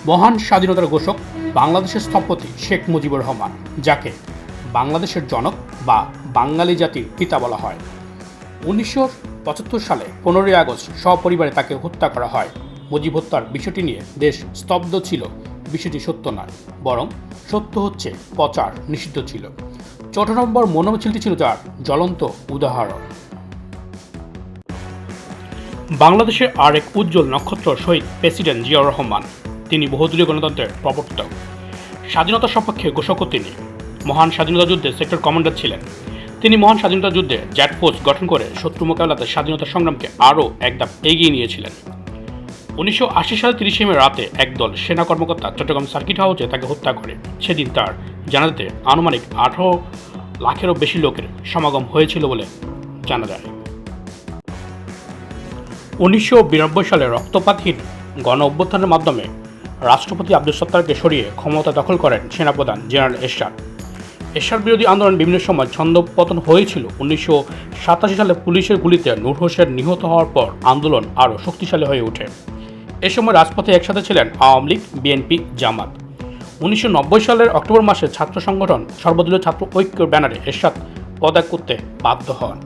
মহান স্বাধীনতার ঘোষক বাংলাদেশের স্থপতি শেখ মুজিবুর রহমান, যাকে বাংলাদেশের জনক বা বাঙালি জাতির পিতা বলা হয়। 1975 সালে 15ই আগস্ট সপরিবারে তাকে হত্যা করা হয়। মুজিব হত্যার বিষয়টি নিয়ে দেশ স্তব্ধ ছিল। বিষয়টি সত্য নয়, বরং সত্য হচ্ছে প্রচার নিষিদ্ধ ছিল। 14 নম্বর মনোমিছিলটি ছিল যার জ্বলন্ত উদাহরণ। বাংলাদেশের আরেক উজ্জ্বল নক্ষত্র শহীদ প্রেসিডেন্ট জিয়াউর রহমান। তিনি বহুদলীয় গণতন্ত্রের প্রবর্তক, স্বাধীনতা সপক্ষে ঘোষকও তিনি। মহান স্বাধীনতা যুদ্ধে সেক্টর কমান্ডার ছিলেন। তিনি মহান স্বাধীনতা যুদ্ধে জ্যাট ফোর্স গঠন করে শত্রু মোকাবেলাতে স্বাধীনতা সংগ্রামকে আরও এক ধাপ এগিয়ে নিয়েছিলেন। 1980 সালের 30 মে রাতে একদল সেনা কর্মকর্তা চট্টগ্রাম সার্কিট হাউসে তাকে হত্যা করে। সেদিন তার জানাজাতে আনুমানিক 18 লাখেরও বেশি লোকের সমাগম হয়েছিল বলে জানা যায়। 1992 সালে রক্তপাতহীন গণ অভ্যুত্থানের মাধ্যমে রাষ্ট্রপতি আব্দুল সত্তারকে সরিয়ে ক্ষমতা দখল করেন সেনাপ্রধান জেনারেল এরশাদ। এরশাদ বিরোধী আন্দোলন বিভিন্ন সময় ছন্দপতন হয়েছিল। 1987 সালে পুলিশের গুলিতে নূর হোসেন নিহত হওয়ার পর আন্দোলন আরও শক্তিশালী হয়ে ওঠে। এ সময় রাজপথে একসাথে ছিলেন আওয়ামী লীগ, বিএনপি, জামাত। 1990 সালের অক্টোবর মাসে ছাত্র সংগঠন সর্বদলীয় ছাত্র ঐক্যের ব্যানারে এরশাদ পদত্যাগ করতে বাধ্য হন।